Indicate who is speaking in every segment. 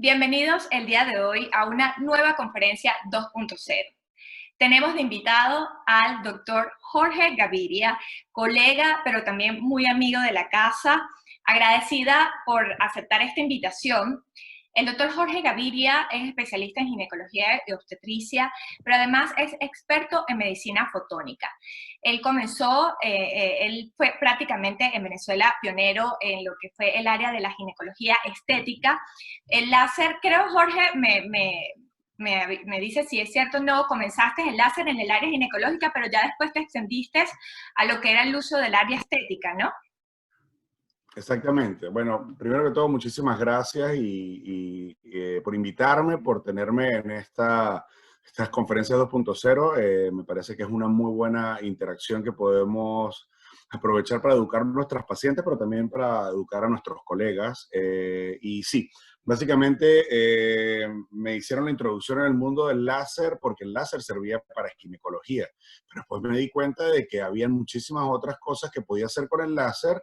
Speaker 1: Bienvenidos el día de hoy a una nueva conferencia 2.0. Tenemos de invitado al doctor Jorge Gaviria, colega, pero también muy amigo de la casa. Agradecida por aceptar esta invitación. El doctor Jorge Gaviria es especialista en ginecología y obstetricia, pero además es experto en medicina fotónica. Él él fue prácticamente en Venezuela pionero en lo que fue el área de la ginecología estética. El láser, creo, Jorge, me dice si es cierto o no, comenzaste el láser en el área ginecológica, pero ya después te extendiste a lo que era el uso del área estética, ¿no?
Speaker 2: Exactamente. Bueno, primero que todo, muchísimas gracias por invitarme, por tenerme en estas conferencias 2.0. Me parece que es una muy buena interacción que podemos aprovechar para educar a nuestras pacientes, pero también para educar a nuestros colegas. Y sí, básicamente me hicieron la introducción en el mundo del láser porque el láser servía para ginecología. Pero después me di cuenta de que había muchísimas otras cosas que podía hacer con el láser,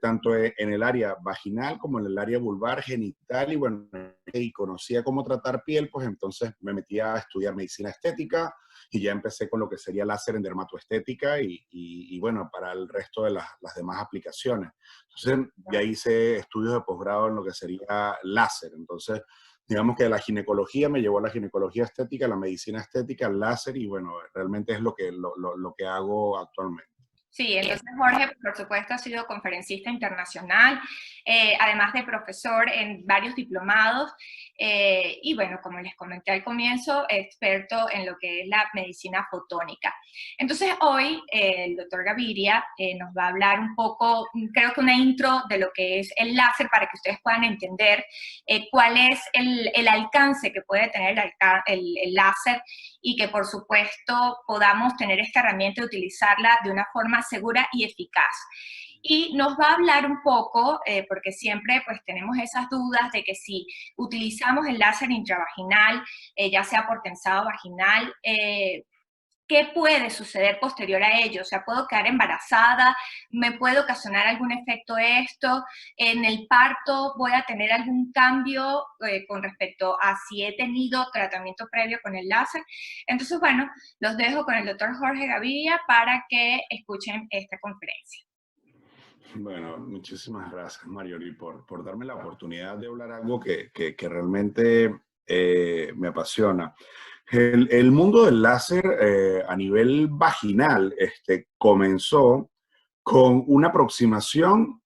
Speaker 2: tanto en el área vaginal como en el área vulvar, genital, y bueno, y conocía cómo tratar piel, pues entonces me metí a estudiar medicina estética y ya empecé con lo que sería láser en dermatoestética y bueno, para el resto de las demás aplicaciones. Entonces ya hice estudios de posgrado en lo que sería láser. Entonces, digamos que la ginecología me llevó a la ginecología estética, la medicina estética, el láser, y bueno, realmente es lo que hago actualmente.
Speaker 1: Sí, entonces Jorge, por supuesto, ha sido conferencista internacional, además de profesor en varios diplomados, y bueno, como les comenté al comienzo, experto en lo que es la medicina fotónica. Entonces hoy el doctor Gaviria nos va a hablar un poco, creo que una intro de lo que es el láser para que ustedes puedan entender cuál es el alcance que puede tener el láser y que por supuesto podamos tener esta herramienta y utilizarla de una forma segura y eficaz. Y nos va a hablar un poco, porque siempre pues tenemos esas dudas de que si utilizamos el láser intravaginal, ya sea por tensado vaginal, ¿qué puede suceder posterior a ello? O sea, ¿puedo quedar embarazada? ¿Me puede ocasionar algún efecto esto? ¿En el parto voy a tener algún cambio con respecto a si he tenido tratamiento previo con el láser? Entonces, bueno, los dejo con el doctor Jorge Gaviria para que escuchen esta conferencia.
Speaker 2: Bueno, muchísimas gracias, Marjorie, por darme la oportunidad de hablar algo que realmente me apasiona. El mundo del láser a nivel vaginal comenzó con una aproximación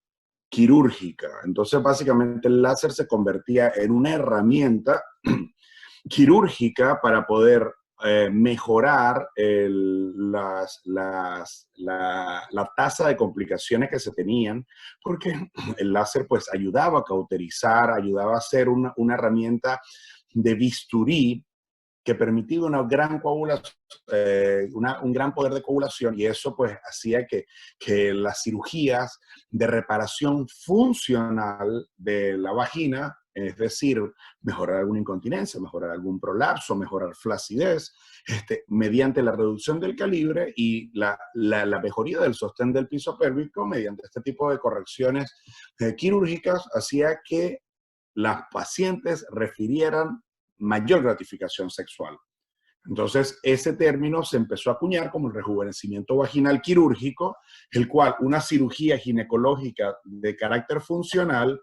Speaker 2: quirúrgica. Entonces, básicamente, el láser se convertía en una herramienta quirúrgica para poder mejorar la tasa de complicaciones que se tenían, porque el láser pues ayudaba a cauterizar, ayudaba a ser una herramienta de bisturí que permitía una gran coagulación, un gran poder de coagulación, y eso pues hacía que las cirugías de reparación funcional de la vagina, es decir, mejorar alguna incontinencia, mejorar algún prolapso, mejorar flacidez, mediante la reducción del calibre y la mejoría del sostén del piso pélvico mediante este tipo de correcciones quirúrgicas, hacía que las pacientes refirieran mayor gratificación sexual. Entonces, ese término se empezó a acuñar como el rejuvenecimiento vaginal quirúrgico, el cual una cirugía ginecológica de carácter funcional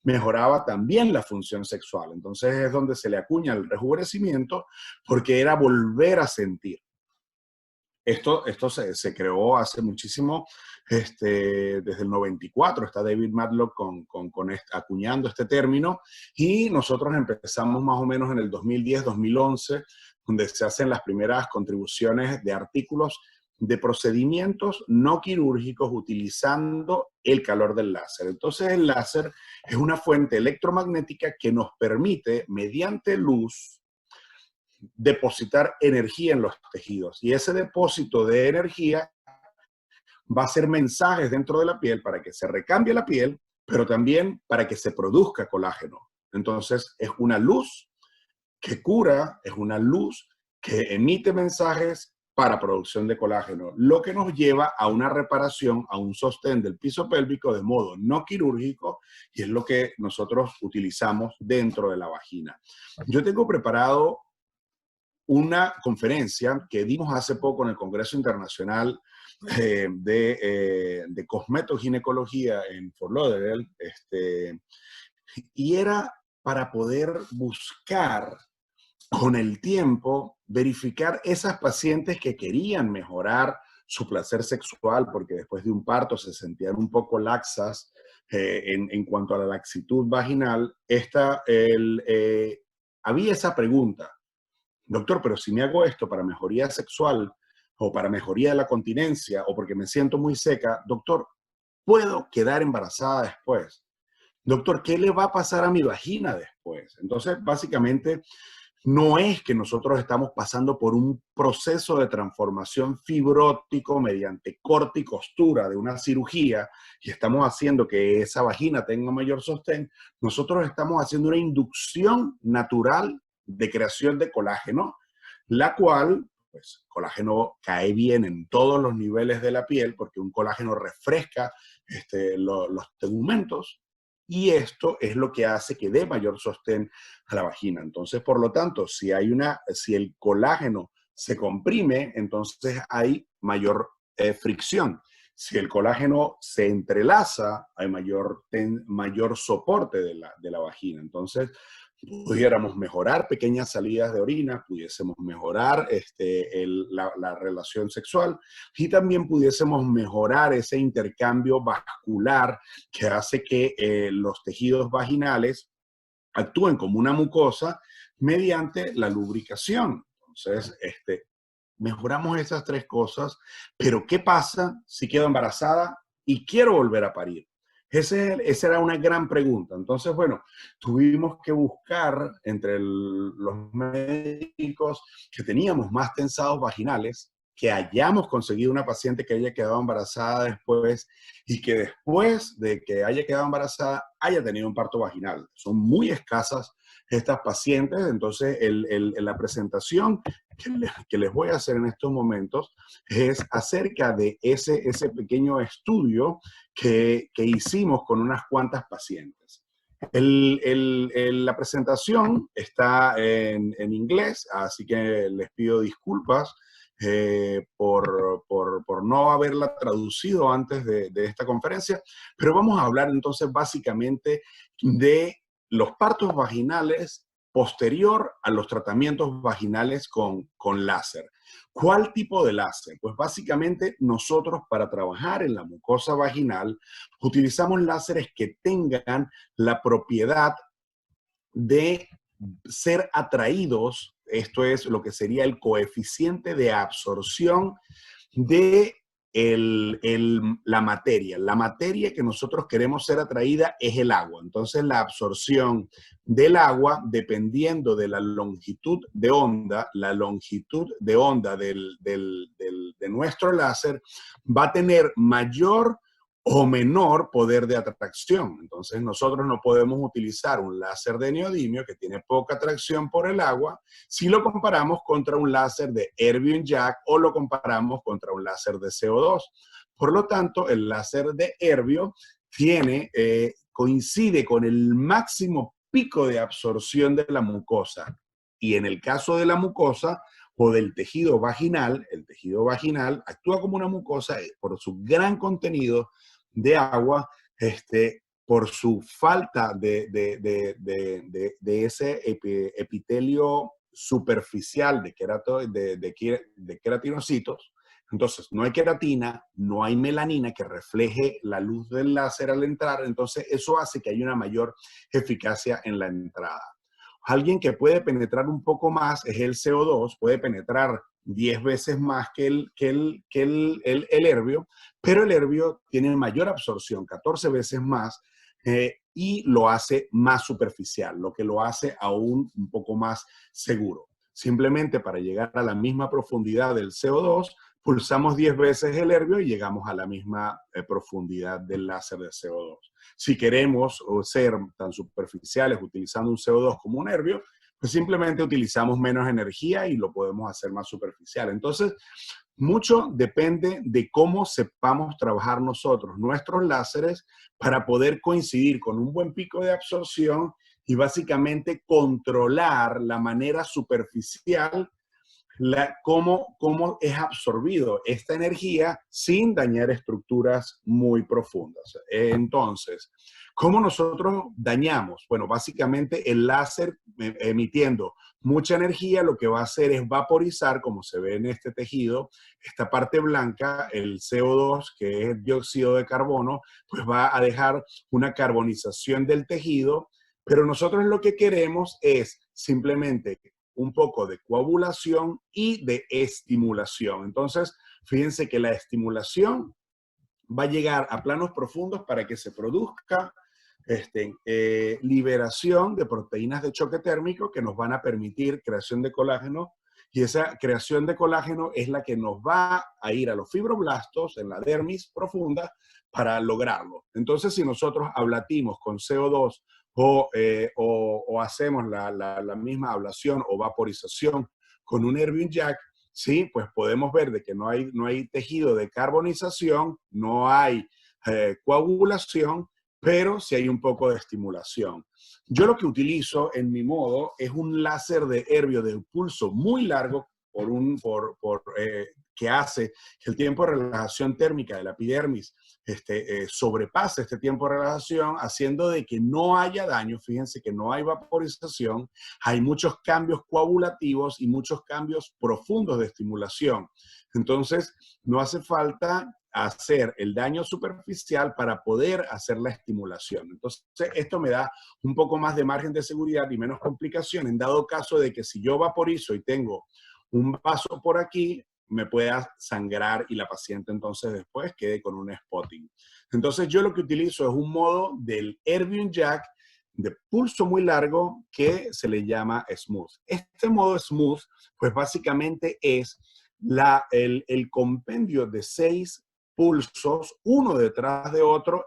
Speaker 2: mejoraba también la función sexual. Entonces es donde se le acuña el rejuvenecimiento, porque era volver a sentir. Esto se creó hace muchísimo, desde el 94, está David Matlock acuñando este término, y nosotros empezamos más o menos en el 2010-2011, donde se hacen las primeras contribuciones de artículos de procedimientos no quirúrgicos utilizando el calor del láser. Entonces el láser es una fuente electromagnética que nos permite, mediante luz, depositar energía en los tejidos, y ese depósito de energía va a ser mensajes dentro de la piel para que se recambie la piel, pero también para que se produzca colágeno. Entonces es una luz que cura, es una luz que emite mensajes para producción de colágeno, lo que nos lleva a una reparación, a un sostén del piso pélvico de modo no quirúrgico, y es lo que nosotros utilizamos dentro de la vagina. Yo tengo preparado una conferencia que dimos hace poco en el Congreso Internacional de Cosmetoginecología en Fort Lauderdale, y era para poder buscar con el tiempo, verificar esas pacientes que querían mejorar su placer sexual porque después de un parto se sentían un poco laxas en cuanto a la laxitud vaginal. Había esa pregunta: doctor, pero si me hago esto para mejoría sexual o para mejoría de la continencia o porque me siento muy seca, doctor, ¿puedo quedar embarazada después? Doctor, ¿qué le va a pasar a mi vagina después? Entonces, básicamente, no es que nosotros estamos pasando por un proceso de transformación fibrótico mediante corte y costura de una cirugía y estamos haciendo que esa vagina tenga mayor sostén. Nosotros estamos haciendo una inducción natural de creación de colágeno, la cual, pues, colágeno cae bien en todos los niveles de la piel porque un colágeno refresca los tegumentos. Y esto es lo que hace que dé mayor sostén a la vagina. Entonces, por lo tanto, si el colágeno se comprime, entonces hay mayor fricción. Si el colágeno se entrelaza, hay mayor soporte de la vagina. Entonces, pudiéramos mejorar pequeñas salidas de orina, pudiésemos mejorar la relación sexual y también pudiésemos mejorar ese intercambio vascular que hace que los tejidos vaginales actúen como una mucosa mediante la lubricación. Entonces, mejoramos esas tres cosas, pero ¿qué pasa si quedo embarazada y quiero volver a parir? Esa era una gran pregunta. Entonces, bueno, tuvimos que buscar entre los médicos que teníamos más tensados vaginales, que hayamos conseguido una paciente que haya quedado embarazada después y que después de que haya quedado embarazada haya tenido un parto vaginal. Son muy escasas estas pacientes, entonces la presentación que les voy a hacer en estos momentos es acerca de ese pequeño estudio que hicimos con unas cuantas pacientes. La presentación está en inglés, así que les pido disculpas por no haberla traducido antes de esta conferencia, pero vamos a hablar entonces básicamente de los partos vaginales posterior a los tratamientos vaginales con láser. ¿Cuál tipo de láser? Pues básicamente nosotros para trabajar en la mucosa vaginal utilizamos láseres que tengan la propiedad de ser atraídos, esto es lo que sería el coeficiente de absorción de la materia. La materia que nosotros queremos ser atraída es el agua. Entonces la absorción del agua, dependiendo de la longitud de onda, de nuestro láser va a tener mayor o menor poder de atracción. Entonces nosotros no podemos utilizar un láser de neodimio que tiene poca atracción por el agua si lo comparamos contra un láser de Erbium-YAG o lo comparamos contra un láser de CO2. Por lo tanto, el láser de Erbio coincide con el máximo pico de absorción de la mucosa. Y en el caso de la mucosa o del tejido vaginal, el tejido vaginal actúa como una mucosa por su gran contenido de agua, por su falta de ese epitelio superficial de queratinocitos. Entonces, no hay queratina, no hay melanina que refleje la luz del láser al entrar, entonces eso hace que haya una mayor eficacia en la entrada. Alguien que puede penetrar un poco más es el CO2, puede penetrar 10 veces más que el Erbio, pero el Erbio tiene mayor absorción, 14 veces más, y lo hace más superficial, lo que lo hace aún un poco más seguro. Simplemente para llegar a la misma profundidad del CO2, pulsamos 10 veces el Erbio y llegamos a la misma profundidad del láser de CO2. Si queremos ser tan superficiales utilizando un CO2 como un Erbio, pues simplemente utilizamos menos energía y lo podemos hacer más superficial. Entonces, mucho depende de cómo sepamos trabajar nosotros nuestros láseres para poder coincidir con un buen pico de absorción y básicamente controlar la manera superficial cómo es absorbido esta energía sin dañar estructuras muy profundas. Entonces, ¿cómo nosotros dañamos? Bueno, básicamente el láser emitiendo mucha energía lo que va a hacer es vaporizar, como se ve en este tejido, esta parte blanca, el CO2, que es dióxido de carbono, pues va a dejar una carbonización del tejido, pero nosotros lo que queremos es simplemente un poco de coagulación y de estimulación. Entonces, fíjense que la estimulación va a llegar a planos profundos para que se produzca liberación de proteínas de choque térmico que nos van a permitir creación de colágeno, y esa creación de colágeno es la que nos va a ir a los fibroblastos en la dermis profunda para lograrlo. Entonces, si nosotros ablatimos con CO2 o hacemos la misma ablación o vaporización con un Erbium Jack, sí, pues podemos ver de que no hay tejido de carbonización, no hay coagulación, pero sí hay un poco de estimulación. Yo lo que utilizo en mi modo es un láser de herbio de pulso muy largo que hace que el tiempo de relajación térmica de la epidermis sobrepase este tiempo de relajación, haciendo de que no haya daño. Fíjense que no hay vaporización, hay muchos cambios coagulativos y muchos cambios profundos de estimulación. Entonces, no hace falta hacer el daño superficial para poder hacer la estimulación. Entonces, esto me da un poco más de margen de seguridad y menos complicación en dado caso de que si yo vaporizo y tengo un vaso por aquí, me pueda sangrar y la paciente entonces después quede con un spotting. Entonces, yo lo que utilizo es un modo del Erbium Jack de pulso muy largo que se le llama Smooth. Este modo Smooth, pues básicamente es el compendio de 6 pulsos, uno detrás de otro,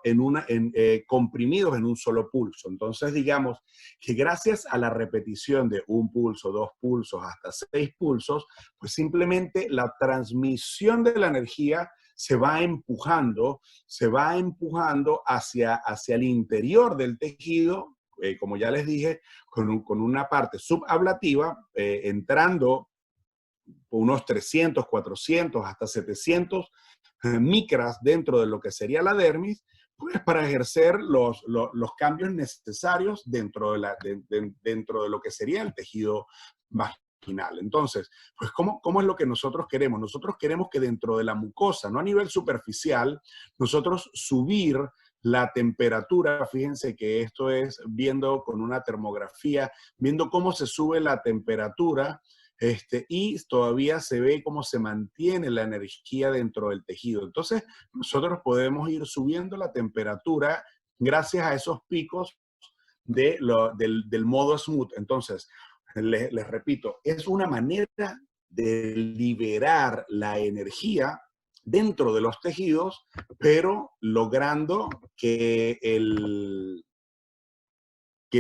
Speaker 2: comprimidos en un solo pulso. Entonces, digamos que gracias a la repetición de un pulso, 2 pulsos, hasta 6 pulsos, pues simplemente la transmisión de la energía se va empujando hacia el interior del tejido, como ya les dije, con una parte subablativa, entrando unos 300, 400, hasta 700 micras dentro de lo que sería la dermis, pues para ejercer los cambios necesarios dentro de lo que sería el tejido vaginal. Entonces, pues ¿cómo es lo que nosotros queremos? Nosotros queremos que dentro de la mucosa, no a nivel superficial, nosotros subir la temperatura. Fíjense que esto es viendo con una termografía, viendo cómo se sube la temperatura, y todavía se ve cómo se mantiene la energía dentro del tejido. Entonces, nosotros podemos ir subiendo la temperatura gracias a esos picos del modo smooth. Entonces, les repito, es una manera de liberar la energía dentro de los tejidos, pero logrando que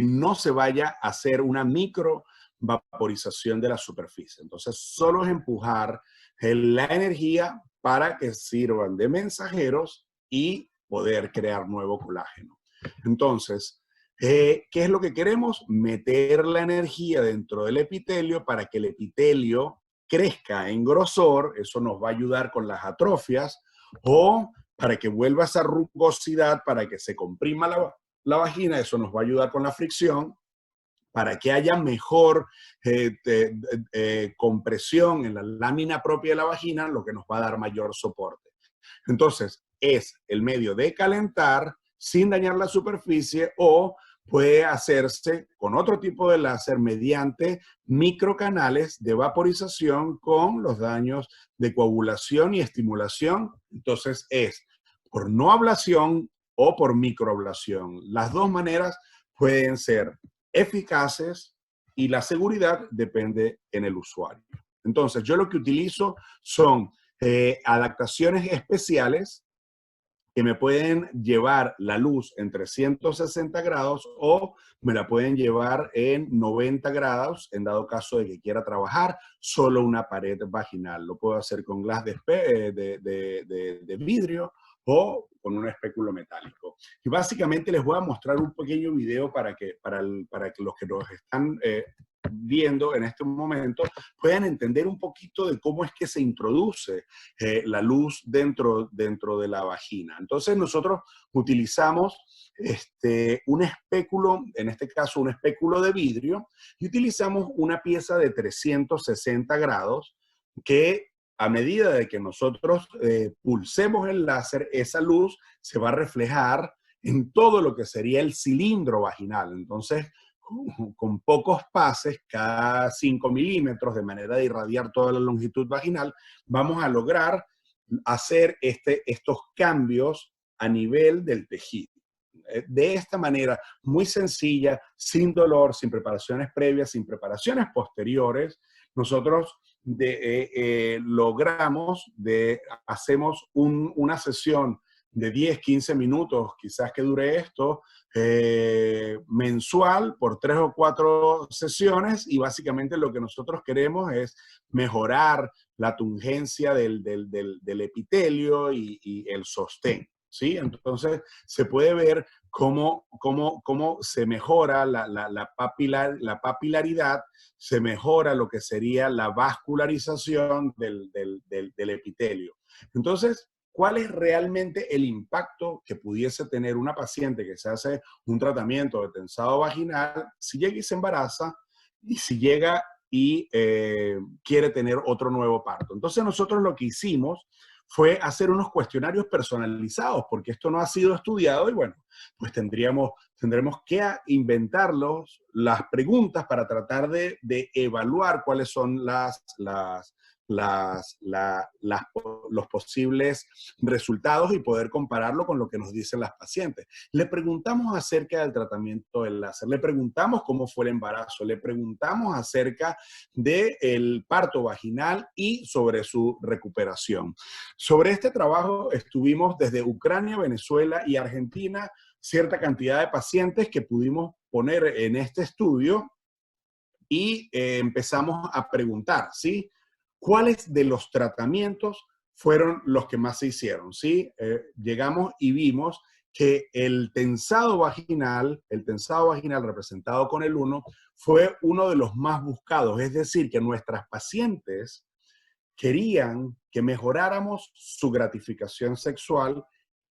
Speaker 2: no se vaya a hacer una micro vaporización de la superficie. Entonces, solo es empujar la energía para que sirvan de mensajeros y poder crear nuevo colágeno. Entonces, ¿qué es lo que queremos? Meter la energía dentro del epitelio para que el epitelio crezca en grosor. Eso nos va a ayudar con las atrofias, o para que vuelva esa rugosidad, para que se comprima la vagina. Eso nos va a ayudar con la fricción, para que haya mejor compresión en la lámina propia de la vagina, lo que nos va a dar mayor soporte. Entonces, es el medio de calentar sin dañar la superficie, o puede hacerse con otro tipo de láser mediante microcanales de vaporización con los daños de coagulación y estimulación. Entonces, es por no ablación o por microablación. Las dos maneras pueden ser eficaces y la seguridad depende en el usuario. Entonces, yo lo que utilizo son adaptaciones especiales que me pueden llevar la luz en 360 grados o me la pueden llevar en 90 grados en dado caso de que quiera trabajar solo una pared vaginal. Lo puedo hacer con glass de vidrio o con un espéculo metálico. Y básicamente les voy a mostrar un pequeño video para que los que nos están viendo en este momento puedan entender un poquito de cómo es que se introduce la luz dentro de la vagina. Entonces nosotros utilizamos un espéculo, en este caso un espéculo de vidrio, y utilizamos una pieza de 360 grados que a medida de que nosotros pulsemos el láser, esa luz se va a reflejar en todo lo que sería el cilindro vaginal. Entonces, con pocos pases, cada 5 milímetros, de manera de irradiar toda la longitud vaginal, vamos a lograr hacer estos cambios a nivel del tejido. De esta manera, muy sencilla, sin dolor, sin preparaciones previas, sin preparaciones posteriores, nosotros hacemos una sesión de 10, 15 minutos, quizás que dure esto, mensual por 3 o 4 sesiones, y básicamente lo que nosotros queremos es mejorar la tungencia del epitelio y el sostén, ¿sí? Entonces se puede ver cómo se mejora la papilaridad, se mejora lo que sería la vascularización del epitelio. Entonces, ¿cuál es realmente el impacto que pudiese tener una paciente que se hace un tratamiento de tensado vaginal si llega y se embaraza y si llega y quiere tener otro nuevo parto? Entonces nosotros lo que hicimos fue hacer unos cuestionarios personalizados, porque esto no ha sido estudiado y bueno, pues tendremos que inventarlos, las preguntas para tratar de evaluar cuáles son los posibles resultados y poder compararlo con lo que nos dicen las pacientes. Le preguntamos acerca del tratamiento del láser, le preguntamos cómo fue el embarazo, le preguntamos acerca del parto vaginal y sobre su recuperación. Sobre este trabajo estuvimos desde Ucrania, Venezuela y Argentina, cierta cantidad de pacientes que pudimos poner en este estudio y empezamos a preguntar, ¿sí? ¿Cuáles de los tratamientos fueron los que más se hicieron? ¿Sí? Llegamos y vimos que el tensado vaginal representado con el 1, fue uno de los más buscados. Es decir, que nuestras pacientes querían que mejoráramos su gratificación sexual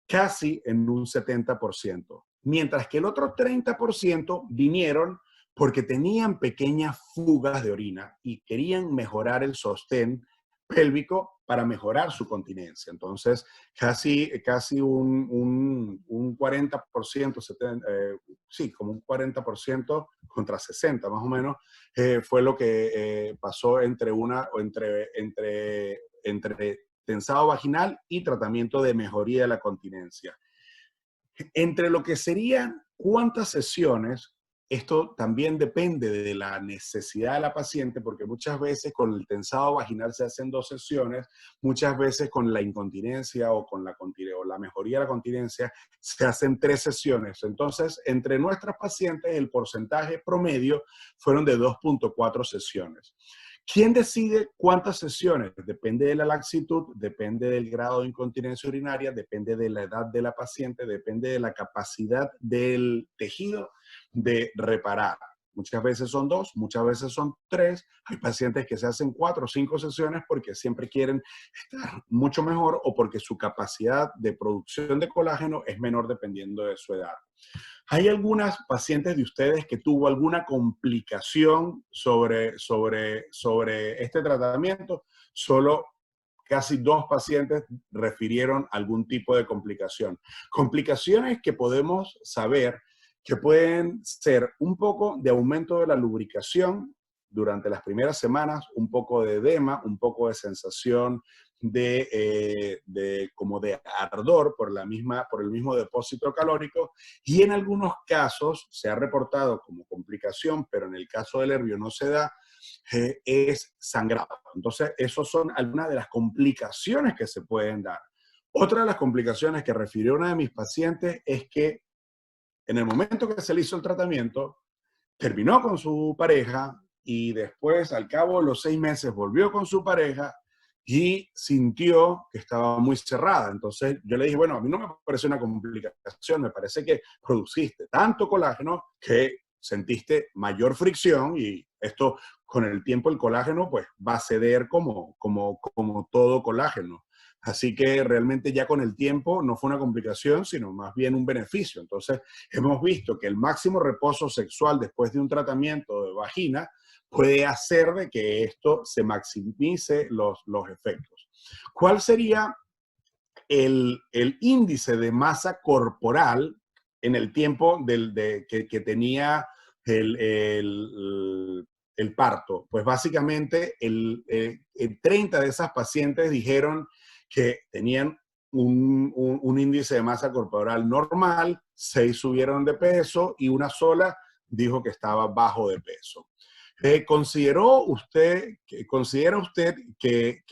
Speaker 2: casi en un 70%, mientras que el otro 30% vinieron porque tenían pequeñas fugas de orina y querían mejorar el sostén pélvico para mejorar su continencia. Entonces, casi un 40%, sí, como un 40% contra 60 más o menos, fue lo que pasó entre tensado vaginal y tratamiento de mejoría de la continencia. Entre lo que serían cuántas sesiones, esto también depende de la necesidad de la paciente, porque muchas veces con el tensado vaginal se hacen 2 sesiones, muchas veces con la incontinencia o con la mejoría de la continencia se hacen 3 sesiones. Entonces, entre nuestras pacientes el porcentaje promedio fueron de 2.4 sesiones. ¿Quién decide cuántas sesiones? Depende de la laxitud, depende del grado de incontinencia urinaria, depende de la edad de la paciente, depende de la capacidad del tejido de reparar. Muchas veces son 2, muchas veces son 3. Hay pacientes que se hacen 4 o 5 sesiones porque siempre quieren estar mucho mejor o porque su capacidad de producción de colágeno es menor dependiendo de su edad. ¿Hay algunas pacientes de ustedes que tuvo alguna complicación sobre este tratamiento? Solo casi 2 pacientes refirieron algún tipo de complicación. Complicaciones que podemos saber que pueden ser un poco de aumento de la lubricación durante las primeras semanas, un poco de edema, un poco de sensación como de ardor por el mismo depósito calórico, y en algunos casos se ha reportado como complicación, pero en el caso del nervio no se da, es sangrado. Entonces, esas son algunas de las complicaciones que se pueden dar. Otra de las complicaciones que refirió una de mis pacientes es que en el momento que se le hizo el tratamiento, terminó con su pareja y después, al cabo de los 6 meses, volvió con su pareja y sintió que estaba muy cerrada. Entonces yo le dije, bueno, a mí no me parece una complicación, me parece que produciste tanto colágeno que sentiste mayor fricción y esto con el tiempo el colágeno pues va a ceder como todo colágeno. Así que realmente ya con el tiempo no fue una complicación, sino más bien un beneficio. Entonces hemos visto que el máximo reposo sexual después de un tratamiento de vagina puede hacer de que esto se maximice los efectos. ¿Cuál sería el índice de masa corporal en el tiempo que tenía el parto? Pues básicamente el 30 de esas pacientes dijeron que tenían un índice de masa corporal normal, 6 subieron de peso y una sola dijo que estaba bajo de peso. ¿Considera usted que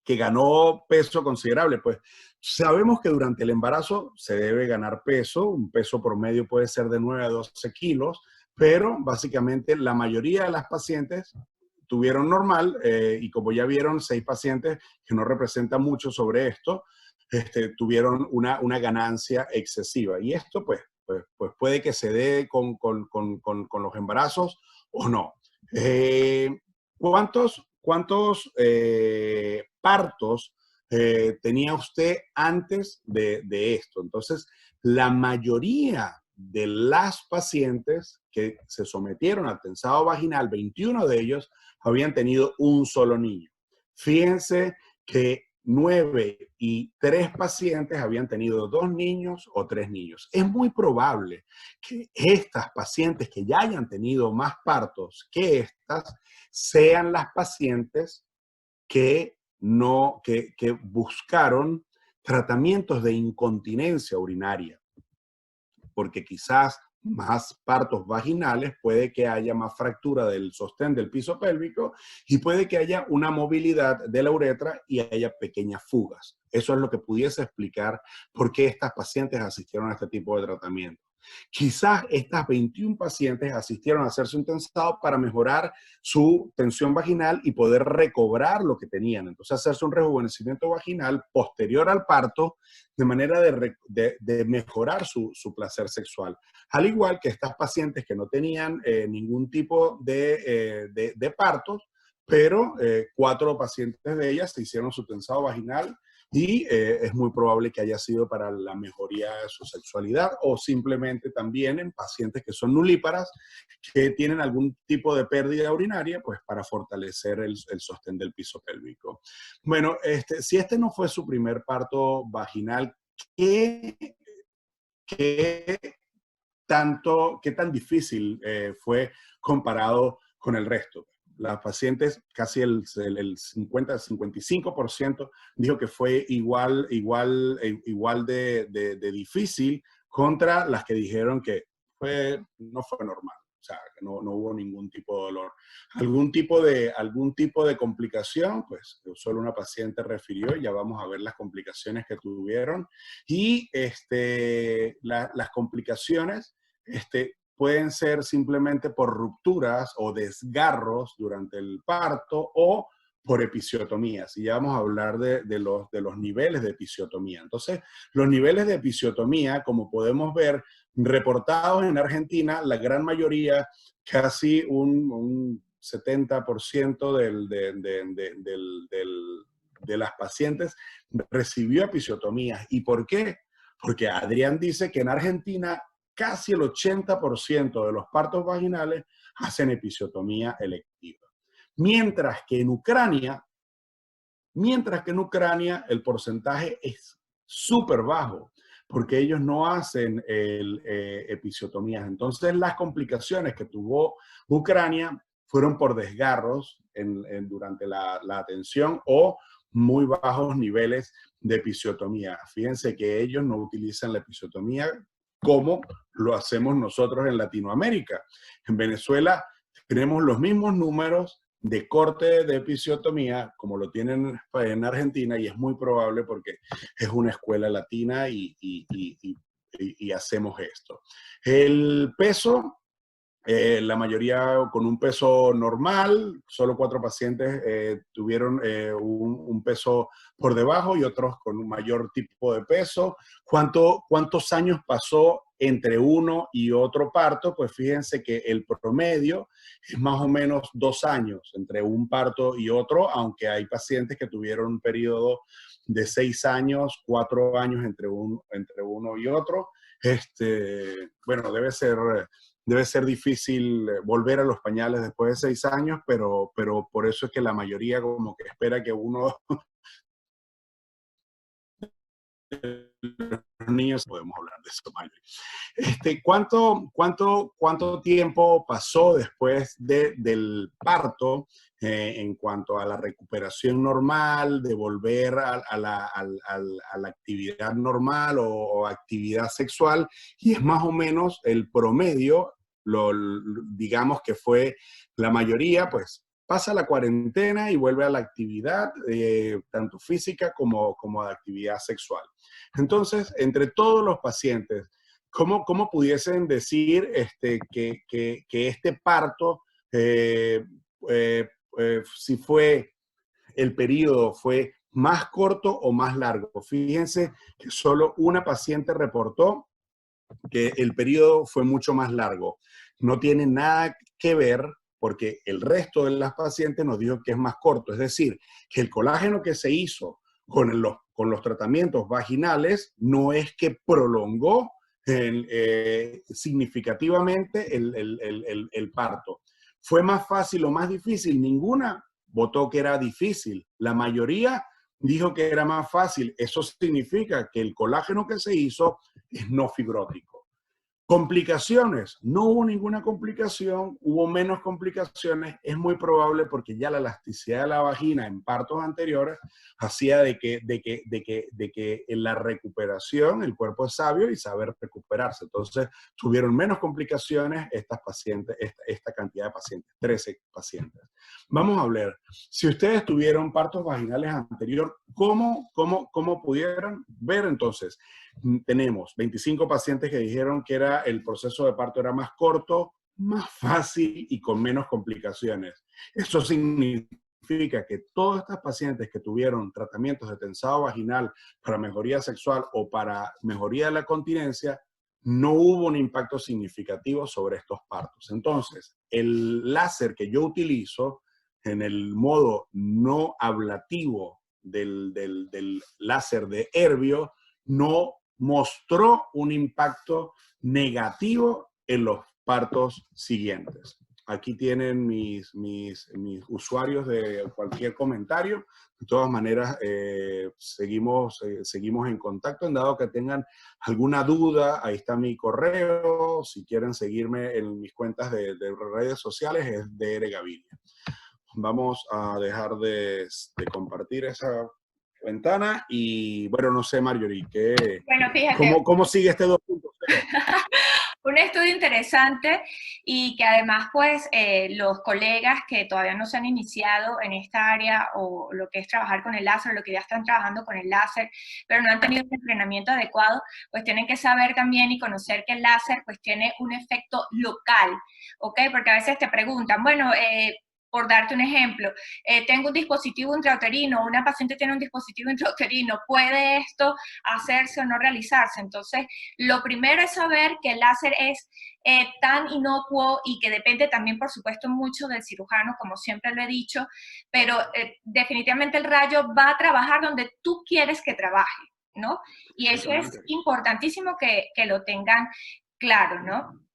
Speaker 2: ganó peso considerable? Pues sabemos que durante el embarazo se debe ganar peso, un peso promedio puede ser de 9 a 12 kilos, pero básicamente la mayoría de las pacientes tuvieron normal y como ya vieron, 6 pacientes, que no representan mucho sobre esto, tuvieron una ganancia excesiva. Y esto pues puede que se dé con los embarazos o no. ¿Cuántos partos tenía usted antes de esto? Entonces, la mayoría de las pacientes que se sometieron al tensado vaginal, 21 de ellos habían tenido un solo niño. Fíjense que 9 y 3 pacientes habían tenido 2 niños o 3 niños. Es muy probable que estas pacientes que ya hayan tenido más partos que estas sean las pacientes que buscaron tratamientos de incontinencia urinaria, porque quizás más partos vaginales, puede que haya más fractura del sostén del piso pélvico y puede que haya una movilidad de la uretra y haya pequeñas fugas. Eso es lo que pudiese explicar por qué estas pacientes asistieron a este tipo de tratamiento. Quizás estas 21 pacientes asistieron a hacerse un tensado para mejorar su tensión vaginal y poder recobrar lo que tenían. Entonces, hacerse un rejuvenecimiento vaginal posterior al parto de manera de mejorar su placer sexual. Al igual que estas pacientes que no tenían ningún tipo de partos, pero 4 pacientes de ellas se hicieron su tensado vaginal y es muy probable que haya sido para la mejoría de su sexualidad o simplemente también en pacientes que son nulíparas, que tienen algún tipo de pérdida urinaria, pues para fortalecer el sostén del piso pélvico. Bueno, si este no fue su primer parto vaginal, ¿qué qué tan difícil fue comparado con el resto? Las pacientes, casi el 50-55% dijo que fue igual de difícil contra las que dijeron que no fue normal. O sea, que no hubo ningún tipo de dolor. Algún tipo de complicación, pues solo una paciente refirió, y ya vamos a ver las complicaciones que tuvieron. Y las complicaciones pueden ser simplemente por rupturas o desgarros durante el parto o por episiotomías. Y ya vamos a hablar de los niveles de episiotomía. Entonces, los niveles de episiotomía, como podemos ver, reportados en Argentina, la gran mayoría, casi un 70% de las pacientes recibió episiotomías. ¿Y por qué? Porque Adrián dice que en Argentina casi el 80% de los partos vaginales hacen episiotomía electiva. Mientras que en Ucrania el porcentaje es súper bajo, porque ellos no hacen episiotomías. Entonces, las complicaciones que tuvo Ucrania fueron por desgarros durante la atención o muy bajos niveles de episiotomía. Fíjense que ellos no utilizan la episiotomía como lo hacemos nosotros en Latinoamérica. En Venezuela tenemos los mismos números de corte de episiotomía, como lo tienen en Argentina, y es muy probable porque es una escuela latina y hacemos esto. El peso, la mayoría con un peso normal, solo 4 pacientes tuvieron un peso por debajo y otros con un mayor tipo de peso. ¿Cuántos años pasó entre uno y otro parto? Pues fíjense que el promedio es más o menos 2 años entre un parto y otro, aunque hay pacientes que tuvieron un periodo de 6 años, 4 años entre uno y otro. Bueno, debe ser difícil volver a los pañales después de 6 años, pero por eso es que la mayoría como que espera que uno, los niños, podemos hablar de eso, Mayuri. ¿Cuánto tiempo pasó después del parto en cuanto a la recuperación normal, de volver a la actividad normal o actividad sexual? Y es más o menos el promedio, digamos que fue la mayoría, pues pasa la cuarentena y vuelve a la actividad, tanto física como de actividad sexual. Entonces, entre todos los pacientes, ¿cómo pudiesen decir que este parto, si fue el periodo fue más corto o más largo? Fíjense que solo una paciente reportó que el periodo fue mucho más largo. No tiene nada que ver porque el resto de las pacientes nos dijo que es más corto. Es decir, que el colágeno que se hizo con los tratamientos vaginales no es que prolongó significativamente el parto. ¿Fue más fácil o más difícil? Ninguna votó que era difícil. La mayoría dijo que era más fácil. Eso significa que el colágeno que se hizo es no fibrótico. Complicaciones, no hubo ninguna complicación, hubo menos complicaciones, es muy probable porque ya la elasticidad de la vagina en partos anteriores hacía de que en la recuperación el cuerpo es sabio y saber recuperarse. Entonces tuvieron menos complicaciones estas pacientes, esta cantidad de pacientes, 13 pacientes. Vamos a hablar, si ustedes tuvieron partos vaginales anteriores, ¿cómo pudieron ver entonces? Tenemos 25 pacientes que dijeron que el proceso de parto era más corto, más fácil y con menos complicaciones. Eso significa que todas estas pacientes que tuvieron tratamientos de tensado vaginal para mejoría sexual o para mejoría de la continencia, no hubo un impacto significativo sobre estos partos. Entonces, el láser que yo utilizo en el modo no ablativo del láser de Herbio no mostró un impacto negativo en los partos siguientes. Aquí tienen mis usuarios de cualquier comentario. De todas maneras, seguimos en contacto. En dado que tengan alguna duda, ahí está mi correo. Si quieren seguirme en mis cuentas de redes sociales, es DR Gaviria. Vamos a dejar de compartir esa ventana y, bueno, no sé, Marjorie,
Speaker 1: Bueno, fíjate.
Speaker 2: ¿cómo sigue este 2.0?
Speaker 1: Un estudio interesante y que además, pues, los colegas que todavía no se han iniciado en esta área o lo que es trabajar con el láser, lo que ya están trabajando con el láser, pero no han tenido un entrenamiento adecuado, pues tienen que saber también y conocer que el láser, pues, tiene un efecto local, ¿ok? Porque a veces te preguntan, bueno, por darte un ejemplo, tengo un dispositivo intrauterino, una paciente tiene un dispositivo intrauterino, ¿puede esto hacerse o no realizarse? Entonces, lo primero es saber que el láser es tan inocuo y que depende también, por supuesto, mucho del cirujano, como siempre lo he dicho, pero definitivamente el rayo va a trabajar donde tú quieres que trabaje, ¿no? Y eso es importantísimo que lo tengan claro, ¿no?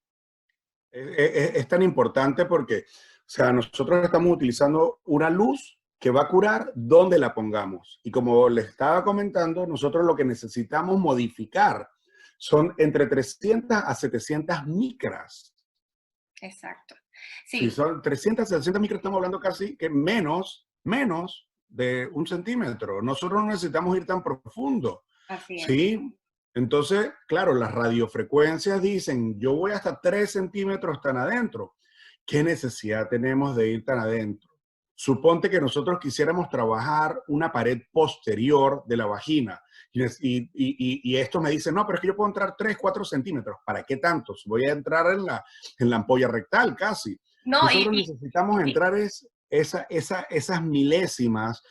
Speaker 2: Es tan importante porque, o sea, nosotros estamos utilizando una luz que va a curar donde la pongamos. Y como les estaba comentando, nosotros lo que necesitamos modificar son entre 300 a 700 micras.
Speaker 1: Exacto.
Speaker 2: Sí.
Speaker 1: Sí.
Speaker 2: Si son 300 a 700 micras, estamos hablando casi que menos de 1 centímetro. Nosotros no necesitamos ir tan profundo.
Speaker 1: Así es.
Speaker 2: ¿Sí? Entonces, claro, las radiofrecuencias dicen, yo voy hasta 3 centímetros tan adentro. ¿Qué necesidad tenemos de ir tan adentro? suponte que nosotros quisiéramos trabajar una pared posterior de la vagina. Y esto me dice, no, pero es que yo puedo entrar 3, 4 centímetros. ¿Para qué tantos? Voy a entrar en la ampolla rectal casi.
Speaker 1: No,
Speaker 2: Nosotros necesitamos entrar esas milésimas,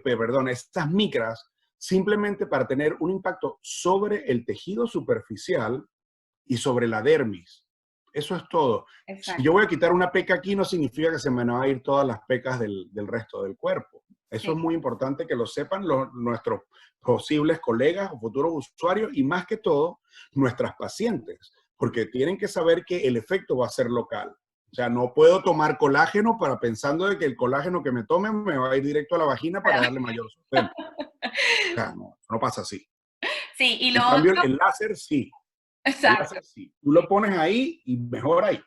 Speaker 2: perdón, estas micras, simplemente para tener un impacto sobre el tejido superficial y sobre la dermis. Eso es todo. Si
Speaker 1: exacto,
Speaker 2: yo voy a quitar una peca aquí, no significa que se me van a ir todas las pecas del resto del cuerpo. Eso es
Speaker 1: sí.
Speaker 2: muy importante que lo sepan nuestros posibles colegas o futuros usuarios y más que todo nuestras pacientes, porque tienen que saber que el efecto va a ser local. O sea, no puedo tomar colágeno para pensando de que el colágeno que me tome me va a ir directo a la vagina para darle mayor sustento. O sea, no, no pasa así.
Speaker 1: Sí, y
Speaker 2: En
Speaker 1: lo
Speaker 2: cambio,
Speaker 1: otro,
Speaker 2: el láser sí. El
Speaker 1: exacto.
Speaker 2: láser sí. Tú lo pones ahí y mejor ahí.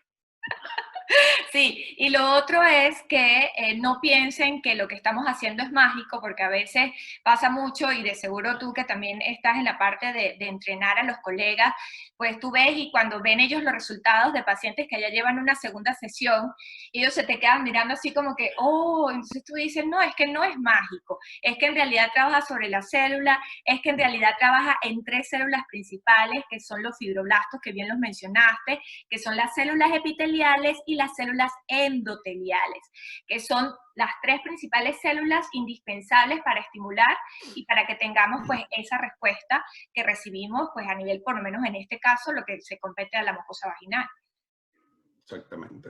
Speaker 1: Sí, y lo otro es que no piensen que lo que estamos haciendo es mágico, porque a veces pasa mucho y de seguro tú que también estás en la parte de entrenar a los colegas, pues tú ves y cuando ven ellos los resultados de pacientes que ya llevan una segunda sesión, ellos se te quedan mirando así como que, oh, entonces tú dices, no, es que no es mágico, es que en realidad trabaja sobre la célula, es que en realidad trabaja en 3 células principales, que son los fibroblastos, que bien los mencionaste, que son las células epiteliales y las células endoteliales, que son las 3 principales células indispensables para estimular y para que tengamos pues esa respuesta que recibimos pues a nivel, por lo menos en este caso, lo que se compete a la mucosa vaginal.
Speaker 2: Exactamente.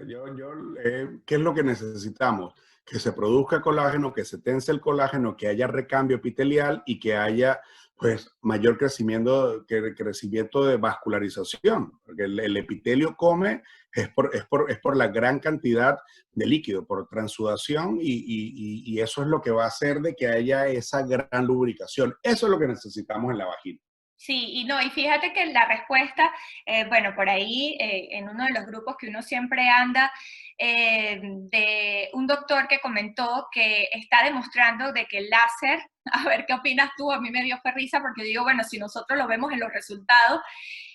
Speaker 2: ¿Qué es lo que necesitamos? Que se produzca colágeno, que se tense el colágeno, que haya recambio epitelial y que haya pues mayor crecimiento de vascularización. Porque el epitelio come es por la gran cantidad de líquido, por transudación y eso es lo que va a hacer de que haya esa gran lubricación. Eso es lo que necesitamos en la vagina.
Speaker 1: Sí, y no, y fíjate que la respuesta, bueno, por ahí en uno de los grupos que uno siempre anda, de un doctor que comentó que está demostrando de que el láser, a ver qué opinas tú, a mí me dio fue risa porque digo, bueno, si nosotros lo vemos en los resultados,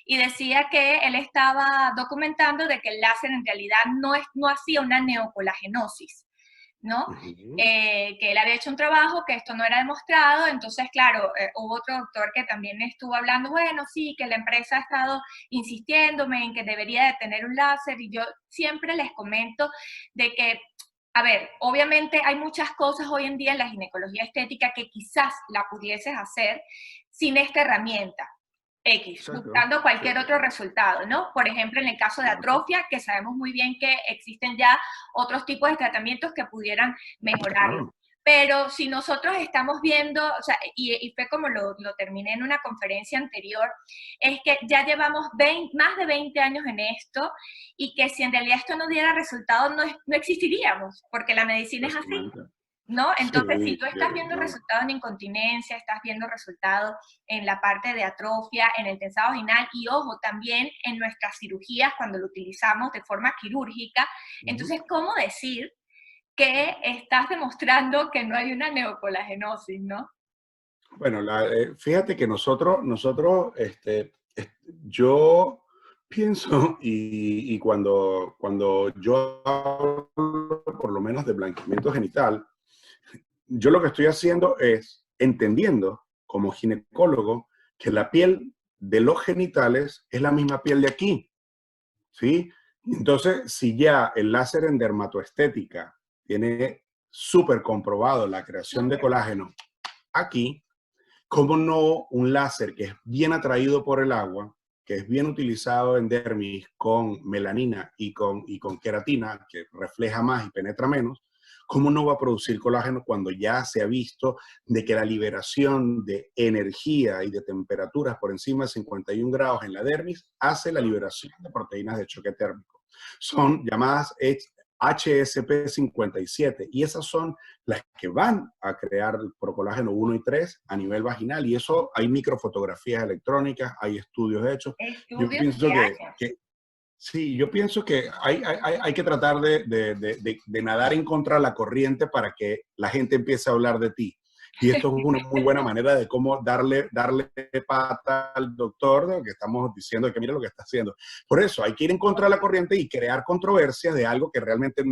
Speaker 1: y decía que él estaba documentando de que el láser en realidad no hacía una neocolagenosis, ¿no?
Speaker 2: Uh -huh.
Speaker 1: Que él había hecho un trabajo, que esto no era demostrado, entonces, claro, hubo otro doctor que también estuvo hablando, bueno, sí, que la empresa ha estado insistiéndome en que debería de tener un láser, y yo siempre les comento de que, a ver, obviamente hay muchas cosas hoy en día en la ginecología estética que quizás la pudieses hacer sin esta herramienta, X,
Speaker 2: Exacto.
Speaker 1: buscando cualquier
Speaker 2: Sí.
Speaker 1: otro resultado, ¿no? Por ejemplo, en el caso de atrofia, que sabemos muy bien que existen ya otros tipos de tratamientos que pudieran mejorarlo.
Speaker 2: Claro.
Speaker 1: Pero si nosotros estamos viendo, o sea, y fue como lo terminé en una conferencia anterior, es que ya llevamos más de 20 años en esto y que si en realidad esto no diera resultado, no existiríamos, porque la medicina es así.
Speaker 2: Exactamente.
Speaker 1: ¿No? Entonces, si
Speaker 2: Sí,
Speaker 1: tú estás viendo
Speaker 2: no.
Speaker 1: resultados en incontinencia, estás viendo resultados en la parte de atrofia, en el tensado vaginal y, ojo, también en nuestras cirugías cuando lo utilizamos de forma quirúrgica,
Speaker 2: Uh -huh.
Speaker 1: entonces, ¿cómo decir que estás demostrando que no hay una neocolagenosis, ¿no?
Speaker 2: Bueno, fíjate que yo pienso y cuando yo hablo por lo menos de blanqueamiento genital, yo lo que estoy haciendo es entendiendo como ginecólogo que la piel de los genitales es la misma piel de aquí, ¿sí? Entonces, si ya el láser en dermatoestética tiene súper comprobado la creación de
Speaker 1: Súper.
Speaker 2: colágeno aquí, ¿cómo no un láser que es bien atraído por el agua, que es bien utilizado en dermis con melanina y con queratina, que refleja más y penetra menos? ¿Cómo no va a producir colágeno cuando ya se ha visto de que la liberación de energía y de temperaturas por encima de 51 grados en la dermis hace la liberación de proteínas de choque térmico? Son llamadas HSP57 y esas son las que van a crear procolágeno 1 y 3 a nivel vaginal y eso hay microfotografías electrónicas, hay estudios hechos. Yo
Speaker 1: Estudios
Speaker 2: pienso
Speaker 1: de años.
Speaker 2: sí, yo pienso que hay que tratar de nadar en contra de la corriente para que la gente empiece a hablar de ti. Y esto es una muy buena manera de cómo darle pata al doctor, de lo que estamos diciendo, que mira lo que está haciendo. Por eso hay que ir en contra de la corriente y crear controversias de algo que realmente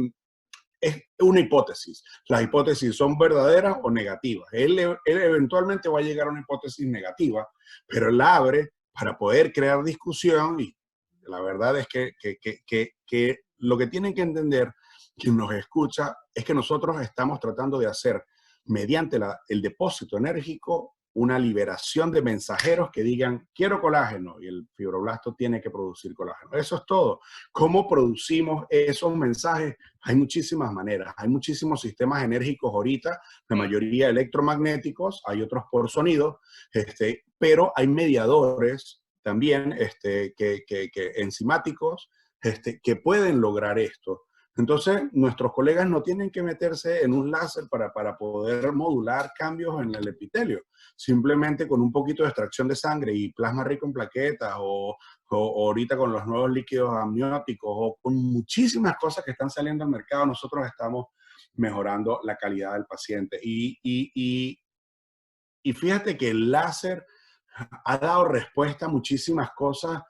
Speaker 2: es una hipótesis. Las hipótesis son verdaderas o negativas. Él eventualmente va a llegar a una hipótesis negativa, pero él la abre para poder crear discusión y la verdad es que lo que tienen que entender quien nos escucha es que nosotros estamos tratando de hacer mediante el depósito enérgico una liberación de mensajeros que digan quiero colágeno y el fibroblasto tiene que producir colágeno. Eso es todo. ¿Cómo producimos esos mensajes? Hay muchísimas maneras. Hay muchísimos sistemas enérgicos ahorita, la mayoría electromagnéticos, hay otros por sonido, pero hay mediadores también enzimáticos que pueden lograr esto. Entonces, nuestros colegas no tienen que meterse en un láser para poder modular cambios en el epitelio. Simplemente con un poquito de extracción de sangre y plasma rico en plaquetas o ahorita con los nuevos líquidos amnióticos o con muchísimas cosas que están saliendo al mercado, nosotros estamos mejorando la calidad del paciente. Y fíjate que el láser ha dado respuesta a muchísimas cosas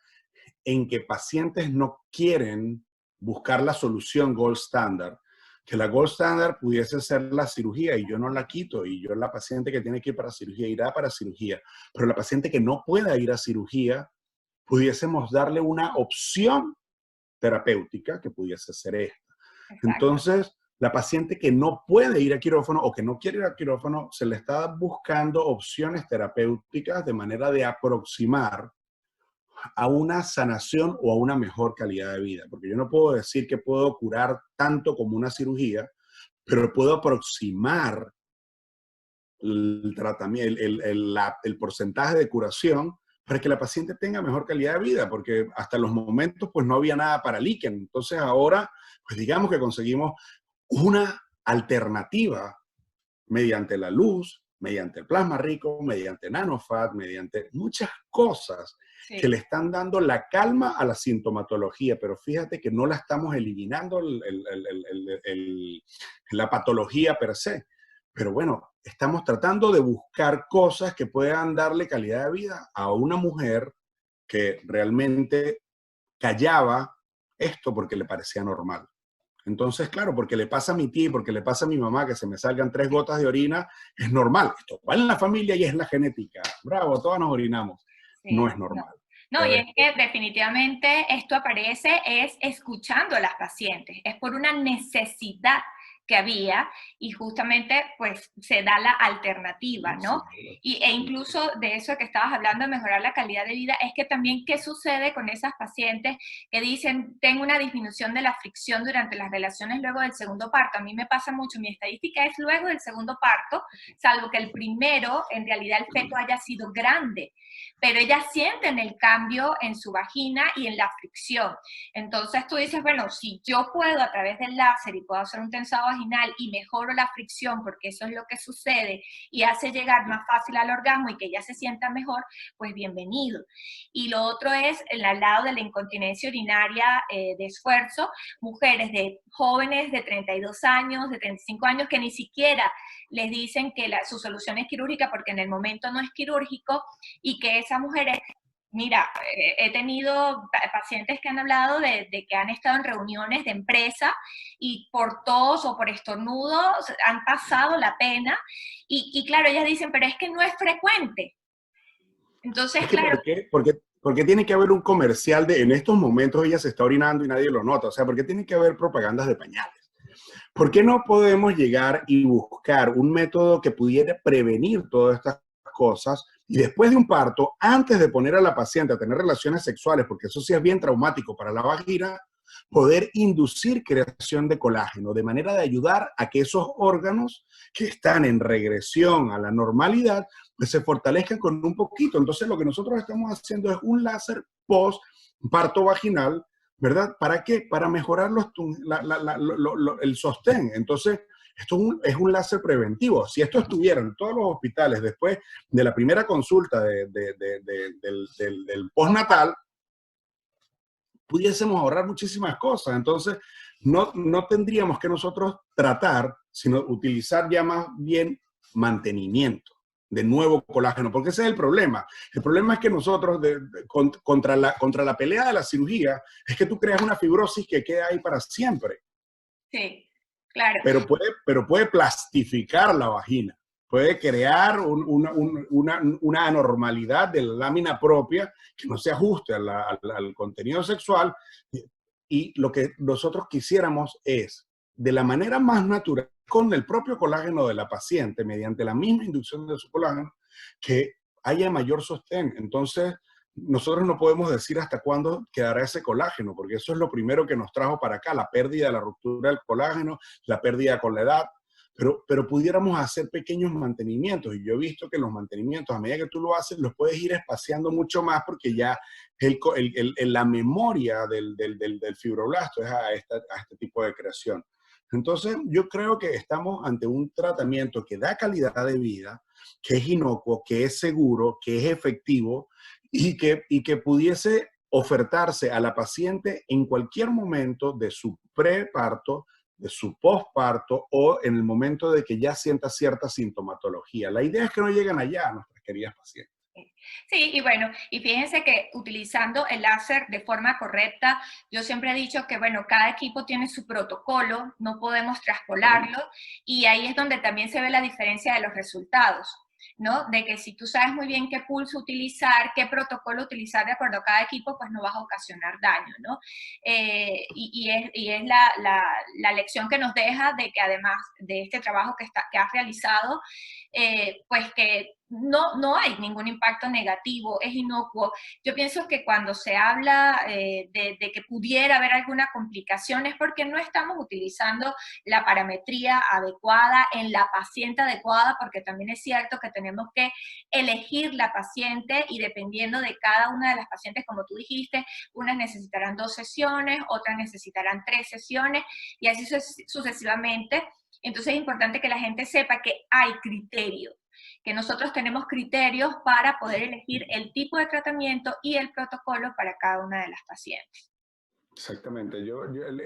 Speaker 2: en que pacientes no quieren buscar la solución gold standard, que la gold standard pudiese ser la cirugía y yo no la quito y yo la paciente que tiene que ir para cirugía irá para cirugía, pero la paciente que no pueda ir a cirugía pudiésemos darle una opción terapéutica que pudiese ser esta. Exacto. Entonces, la paciente que no puede ir a quirófano o que no quiere ir a quirófano, se le está buscando opciones terapéuticas de manera de aproximar a una sanación o a una mejor calidad de vida. Porque yo no puedo decir que puedo curar tanto como una cirugía, pero puedo aproximar el tratamiento, el porcentaje de curación para que la paciente tenga mejor calidad de vida, porque hasta los momentos pues no había nada para líquen. Entonces ahora, pues digamos que conseguimos una alternativa mediante la luz, mediante el plasma rico, mediante nanofat, mediante muchas cosas que le están dando la calma a la sintomatología, pero fíjate que no la estamos eliminando la patología per se. Pero bueno, estamos tratando de buscar cosas que puedan darle calidad de vida a una mujer que realmente callaba esto porque le parecía normal. Entonces, claro, porque le pasa a mi tía, porque le pasa a mi mamá que se me salgan 3 gotas de orina, es normal. Esto va en la familia y es la genética. Bravo, todas nos orinamos. Sí, no es normal.
Speaker 1: No, y es que definitivamente esto aparece es escuchando a las pacientes, es por una necesidad que había y justamente pues se da la alternativa, ¿no? E incluso de eso que estabas hablando, de mejorar la calidad de vida, es que también qué sucede con esas pacientes que dicen, tengo una disminución de la fricción durante las relaciones luego del segundo parto. A mí me pasa mucho, mi estadística es luego del segundo parto, salvo que el primero, en realidad el feto haya sido grande, pero ellas sienten el cambio en su vagina y en la fricción. Entonces tú dices, bueno, si yo puedo a través del láser y puedo hacer un tensado vaginal y mejoro la fricción, porque eso es lo que sucede y hace llegar más fácil al orgasmo y que ella se sienta mejor, pues bienvenido. Y lo otro es al lado de la incontinencia urinaria de esfuerzo, mujeres jóvenes de 32 años, de 35 años, que ni siquiera les dicen que su solución es quirúrgica porque en el momento no es quirúrgico y que esas mujeres, mira, he tenido pacientes que han hablado de que han estado en reuniones de empresa y por tos o por estornudos han pasado la pena y claro, ellas dicen, pero es que no es frecuente. Entonces,
Speaker 2: es que
Speaker 1: claro.
Speaker 2: ¿Por qué tiene que haber un comercial de en estos momentos ella se está orinando y nadie lo nota? O sea, ¿por qué tiene que haber propagandas de pañales? ¿Por qué no podemos llegar y buscar un método que pudiera prevenir todas estas cosas y después de un parto, antes de poner a la paciente a tener relaciones sexuales, porque eso sí es bien traumático para la vagina, poder inducir creación de colágeno, de manera de ayudar a que esos órganos que están en regresión a la normalidad, pues se fortalezcan con un poquito? Entonces lo que nosotros estamos haciendo es un láser post-parto vaginal, ¿verdad? ¿Para qué? Para mejorar el sostén. Entonces, esto es un láser preventivo. Si esto estuviera en todos los hospitales después de la primera consulta del postnatal, pudiésemos ahorrar muchísimas cosas. Entonces, no tendríamos que nosotros tratar, sino utilizar ya más bien mantenimiento de nuevo colágeno, porque ese es el problema. El problema es que nosotros, contra la pelea de la cirugía, es que tú creas una fibrosis que queda ahí para siempre.
Speaker 1: Sí. Claro.
Speaker 2: pero puede plastificar la vagina, puede crear una anormalidad de la lámina propia que no se ajuste al contenido sexual. Y lo que nosotros quisiéramos es, de la manera más natural, con el propio colágeno de la paciente, mediante la misma inducción de su colágeno, que haya mayor sostén. Entonces, nosotros no podemos decir hasta cuándo quedará ese colágeno, porque eso es lo primero que nos trajo para acá, la pérdida, la ruptura del colágeno, la pérdida con la edad, pero pudiéramos hacer pequeños mantenimientos, y yo he visto que los mantenimientos, a medida que tú lo haces, los puedes ir espaciando mucho más, porque ya la memoria del fibroblasto es a este tipo de creación. Entonces, yo creo que estamos ante un tratamiento que da calidad de vida, que es inocuo, que es seguro, que es efectivo, y que pudiese ofertarse a la paciente en cualquier momento de su preparto, de su posparto o en el momento de que ya sienta cierta sintomatología. La idea es que no lleguen allá nuestras queridas pacientes.
Speaker 1: Sí, y bueno, y fíjense que utilizando el láser de forma correcta, yo siempre he dicho que, bueno, cada equipo tiene su protocolo, no podemos traspolarlo, y ahí es donde también se ve la diferencia de los resultados, ¿no? De que si tú sabes muy bien qué pulso utilizar, qué protocolo utilizar de acuerdo a cada equipo, pues no vas a ocasionar daño, ¿no? Y es la lección que nos deja de que además de este trabajo que has realizado, pues que no hay ningún impacto negativo, es inocuo. Yo pienso que cuando se habla de que pudiera haber alguna complicación es porque no estamos utilizando la parametría adecuada en la paciente adecuada, porque también es cierto que tenemos que elegir la paciente y dependiendo de cada una de las pacientes, como tú dijiste, unas necesitarán 2 sesiones, otras necesitarán 3 sesiones y así sucesivamente. Entonces es importante que la gente sepa que hay criterios, que nosotros tenemos criterios para poder elegir el tipo de tratamiento y el protocolo para cada una de las pacientes.
Speaker 2: Exactamente.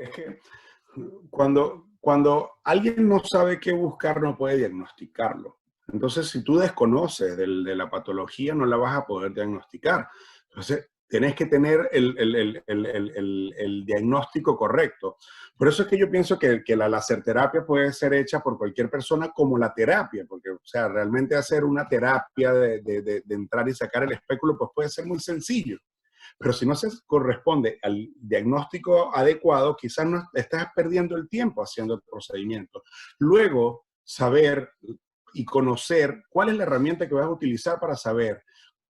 Speaker 2: Es que cuando alguien no sabe qué buscar, no puede diagnosticarlo. Entonces, si tú desconoces de la patología, no la vas a poder diagnosticar. Entonces, tenés que tener el diagnóstico correcto. Por eso es que yo pienso que la laserterapia puede ser hecha por cualquier persona como la terapia, porque, o sea, realmente hacer una terapia de entrar y sacar el espéculo, pues puede ser muy sencillo. Pero si no se corresponde al diagnóstico adecuado, quizás no estás perdiendo el tiempo haciendo el procedimiento. Luego, saber y conocer cuál es la herramienta que vas a utilizar para saber,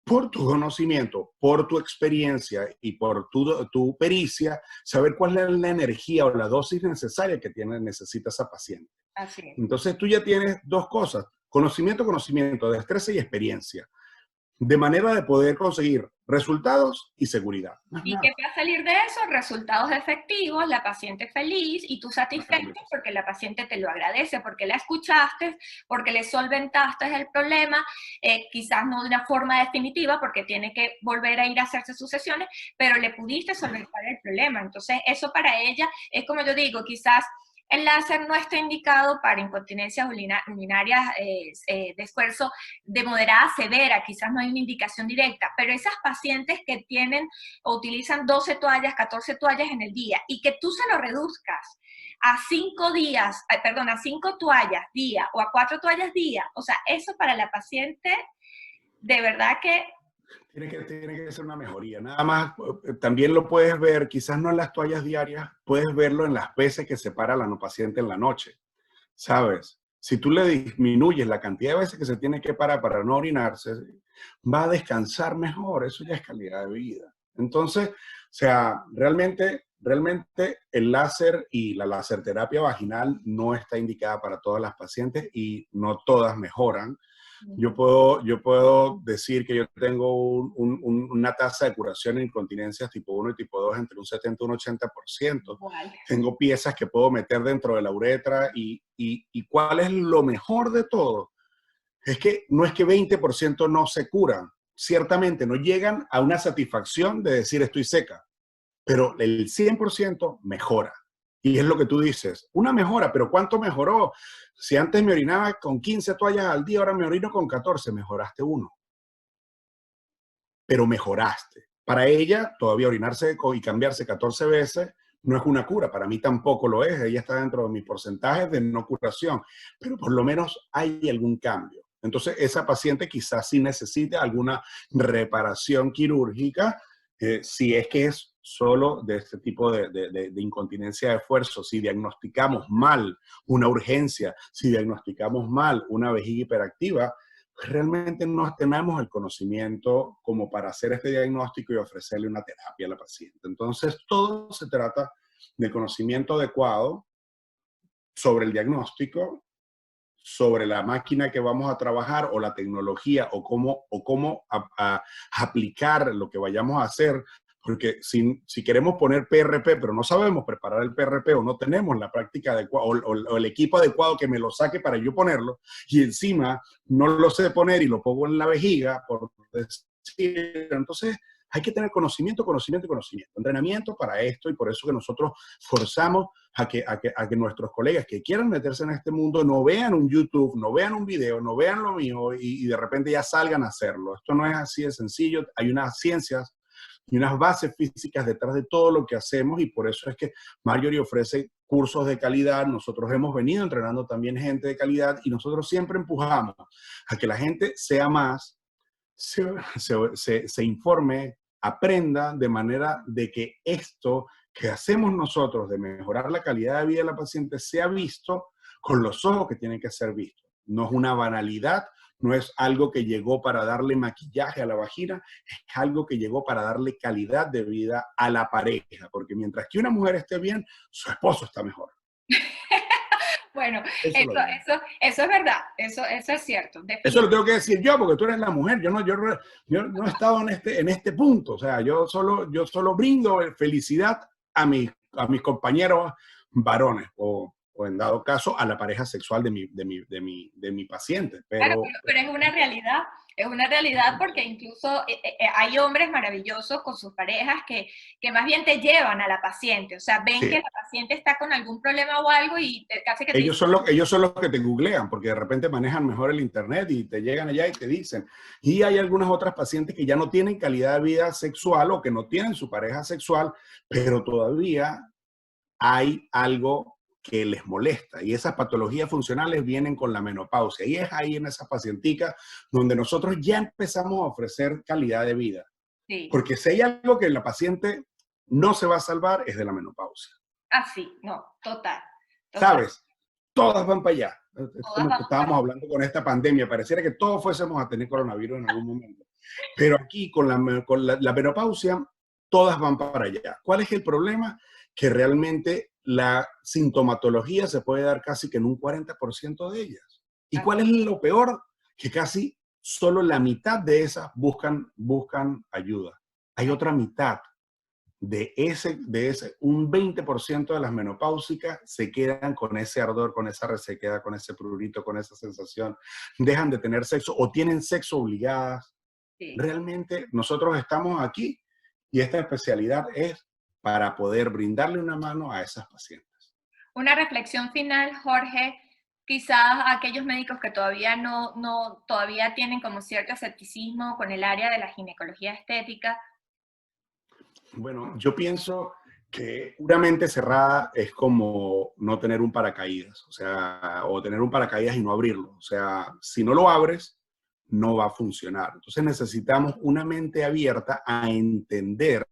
Speaker 2: por tu conocimiento, por tu experiencia y por tu pericia, saber cuál es la energía o la dosis necesaria que necesita esa paciente.
Speaker 1: Así es.
Speaker 2: Entonces tú ya tienes dos cosas, conocimiento, destreza y experiencia, de manera de poder conseguir resultados y seguridad. Más
Speaker 1: ¿Y qué
Speaker 2: nada.
Speaker 1: va a salir de eso? Resultados efectivos, la paciente feliz y tú satisfecho
Speaker 2: Exactamente.
Speaker 1: porque la paciente te lo agradece, porque la escuchaste, porque le solventaste el problema, quizás no de una forma definitiva porque tiene que volver a ir a hacerse sus sesiones, pero le pudiste solventar el problema. Entonces, eso para ella es como yo digo, quizás el láser no está indicado para incontinencias urinarias de esfuerzo de moderada a severa, quizás no hay una indicación directa, pero esas pacientes que tienen o utilizan 12 toallas, 14 toallas en el día y que tú se lo reduzcas a 5 días, perdón, a 5 toallas día o a 4 toallas día, o sea, eso para la paciente de verdad que
Speaker 2: Tiene que ser una mejoría. Nada más, también lo puedes ver, quizás no en las toallas diarias, puedes verlo en las veces que se para la paciente en la noche. ¿Sabes? Si tú le disminuyes la cantidad de veces que se tiene que parar para no orinarse, va a descansar mejor. Eso ya es calidad de vida. Entonces, o sea, realmente el láser y la laserterapia vaginal no está indicada para todas las pacientes y no todas mejoran. Yo puedo decir que yo tengo una tasa de curación en incontinencias tipo 1 y tipo 2 entre un 70 y un 80%.
Speaker 1: igual.
Speaker 2: Tengo piezas que puedo meter dentro de la uretra y ¿cuál es lo mejor de todo? Es que no es que 20% no se curan. Ciertamente no llegan a una satisfacción de decir estoy seca, pero el 100% mejora. Y es lo que tú dices, una mejora, pero ¿cuánto mejoró? Si antes me orinaba con 15 toallas al día, ahora me orino con 14, mejoraste uno, pero mejoraste. Para ella, todavía orinarse y cambiarse 14 veces no es una cura, para mí tampoco lo es, ella está dentro de mis porcentajes de no curación, pero por lo menos hay algún cambio. Entonces, esa paciente quizás sí necesite alguna reparación quirúrgica, si es que es solo de este tipo de incontinencia de esfuerzo, si diagnosticamos mal una urgencia, si diagnosticamos mal una vejiga hiperactiva, pues realmente no tenemos el conocimiento como para hacer este diagnóstico y ofrecerle una terapia a la paciente. Entonces, todo se trata del conocimiento adecuado sobre el diagnóstico, sobre la máquina que vamos a trabajar o la tecnología o cómo aplicar lo que vayamos a hacer, porque si queremos poner PRP, pero no sabemos preparar el PRP o no tenemos la práctica adecuada o el equipo adecuado que me lo saque para yo ponerlo, y encima no lo sé poner y lo pongo en la vejiga, por decir, entonces hay que tener conocimiento, conocimiento y conocimiento, entrenamiento para esto, y por eso que nosotros forzamos a que nuestros colegas que quieran meterse en este mundo no vean un YouTube, no vean un video, no vean lo mío y de repente ya salgan a hacerlo. Esto no es así de sencillo, hay unas ciencias y unas bases físicas detrás de todo lo que hacemos, y por eso es que Marjorie ofrece cursos de calidad. Nosotros hemos venido entrenando también gente de calidad y nosotros siempre empujamos a que la gente sea más, se informe, aprenda, de manera de que esto que hacemos nosotros de mejorar la calidad de vida de la paciente sea visto con los ojos que tienen que ser vistos. No es una banalidad, no es algo que llegó para darle maquillaje a la vagina, es algo que llegó para darle calidad de vida a la pareja, porque mientras que una mujer esté bien, su esposo está mejor.
Speaker 1: Bueno, eso es verdad, eso es cierto.
Speaker 2: Eso lo tengo que decir yo, porque tú eres la mujer. Yo no he estado en este punto. O sea, yo solo brindo felicidad a mis compañeros varones, o en dado caso a la pareja sexual de mi paciente.
Speaker 1: Claro, pero es una realidad porque incluso hay hombres maravillosos con sus parejas que más bien te llevan a la paciente, o sea, ven
Speaker 2: sí,
Speaker 1: que la paciente está con algún problema o algo y casi que te
Speaker 2: ellos son los que te googlean, porque de repente manejan mejor el internet y te llegan allá y te dicen. Y hay algunas otras pacientes que ya no tienen calidad de vida sexual o que no tienen su pareja sexual, pero todavía hay algo que les molesta, y esas patologías funcionales vienen con la menopausia, y es ahí en esas pacienticas donde nosotros ya empezamos a ofrecer calidad de vida.
Speaker 1: Sí.
Speaker 2: Porque si hay algo que la paciente no se va a salvar, es de la menopausia.
Speaker 1: Ah, sí, no, total.
Speaker 2: ¿Sabes? Todas van para allá. Es
Speaker 1: Todas
Speaker 2: como que
Speaker 1: vamos
Speaker 2: estábamos hablando con esta pandemia, pareciera que todos fuésemos a tener coronavirus en algún momento. Pero aquí con la menopausia, todas van para allá. ¿Cuál es el problema? Que realmente la sintomatología se puede dar casi que en un 40% de ellas. ¿Y cuál es lo peor? Que casi solo la mitad de esas buscan ayuda. Hay otra mitad un 20% de las menopáusicas se quedan con ese ardor, con esa resequedad, con ese prurito, con esa sensación, dejan de tener sexo o tienen sexo obligadas.
Speaker 1: Sí.
Speaker 2: Realmente nosotros estamos aquí y esta especialidad es para poder brindarle una mano a esas pacientes.
Speaker 1: Una reflexión final, Jorge, quizás aquellos médicos que todavía tienen como cierto escepticismo con el área de la ginecología estética.
Speaker 2: Bueno, yo pienso que una mente cerrada es como no tener un paracaídas, o sea, o tener un paracaídas y no abrirlo. O sea, si no lo abres, no va a funcionar. Entonces necesitamos una mente abierta a entender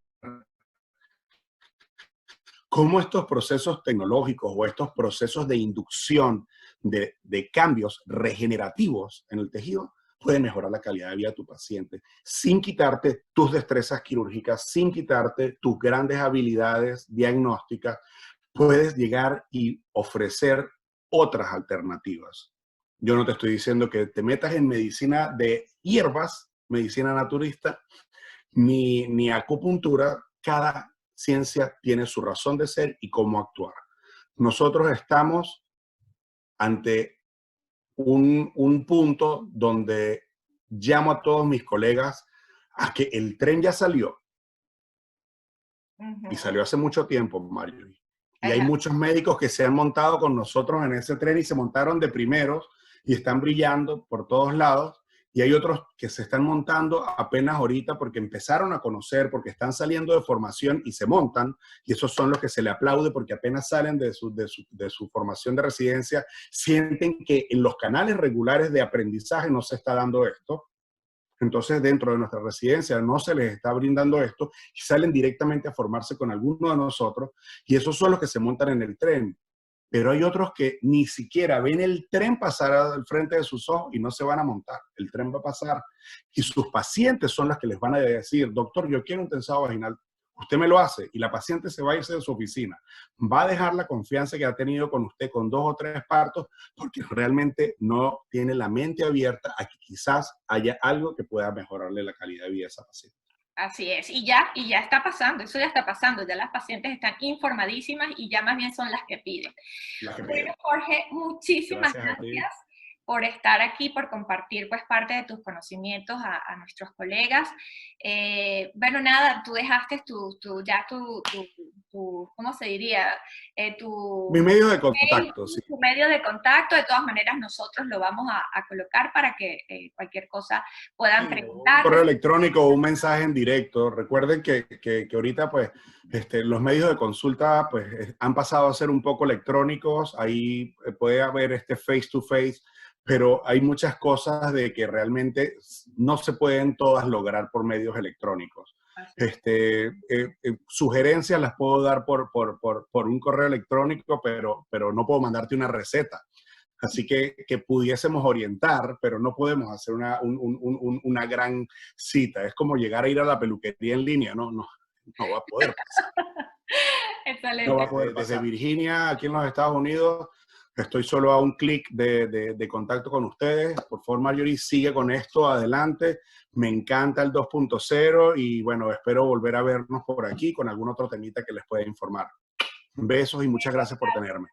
Speaker 2: cómo estos procesos tecnológicos o estos procesos de inducción de cambios regenerativos en el tejido pueden mejorar la calidad de vida de tu paciente sin quitarte tus destrezas quirúrgicas, sin quitarte tus grandes habilidades diagnósticas. Puedes llegar y ofrecer otras alternativas. Yo no te estoy diciendo que te metas en medicina de hierbas, medicina naturista, ni acupuntura. Cada ciencia tiene su razón de ser y cómo actuar. Nosotros estamos ante un punto donde llamo a todos mis colegas a que el tren ya salió. Y salió hace mucho tiempo, Marjorie. Y hay muchos médicos que se han montado con nosotros en ese tren y se montaron de primeros y están brillando por todos lados. y hay otros que se están montando apenas ahorita porque empezaron a conocer, porque están saliendo de formación y se montan, y esos son los que se le aplaude porque apenas salen de su formación de residencia, sienten que en los canales regulares de aprendizaje no se está dando esto. Entonces, dentro de nuestra residencia no se les está brindando esto y salen directamente a formarse con alguno de nosotros, y esos son los que se montan en el tren. Pero hay otros que ni siquiera ven el tren pasar al frente de sus ojos y no se van a montar. El tren va a pasar y sus pacientes son las que les van a decir, doctor, yo quiero un tensado vaginal. Usted me lo hace y la paciente se va a irse de su oficina. Va a dejar la confianza que ha tenido con usted con 2 o 3 partos porque realmente no tiene la mente abierta a que quizás haya algo que pueda mejorarle la calidad de vida a esa paciente.
Speaker 1: Así es, y ya está pasando, eso ya está pasando, ya las pacientes están informadísimas y ya más bien son las que piden. Bueno, Jorge, muchísimas gracias por estar aquí, por compartir pues parte de tus conocimientos a nuestros colegas. Bueno, nada, tú dejaste ¿cómo se diría?
Speaker 2: Mi medio de contacto, sí.
Speaker 1: Tu medio de contacto, de todas maneras nosotros lo vamos a colocar para que cualquier cosa puedan preguntar.
Speaker 2: Un correo electrónico o un mensaje en directo. Recuerden que ahorita pues los medios de consulta pues han pasado a ser un poco electrónicos. Ahí puede haber face to face, pero hay muchas cosas de que realmente no se pueden todas lograr por medios electrónicos. Sugerencias las puedo dar por un correo electrónico, pero no puedo mandarte una receta. Así que pudiésemos orientar, pero no podemos hacer una gran cita. Es como llegar a ir a la peluquería en línea, no va a poder pasar.
Speaker 1: Excelente.
Speaker 2: No va a poder pasar. Desde Virginia, aquí en los Estados Unidos, estoy solo a un clic de contacto con ustedes. Por favor, Marjorie, sigue con esto, adelante. Me encanta el 2.0 y bueno, espero volver a vernos por aquí con algún otro temita que les pueda informar. Besos y muchas gracias por tenerme.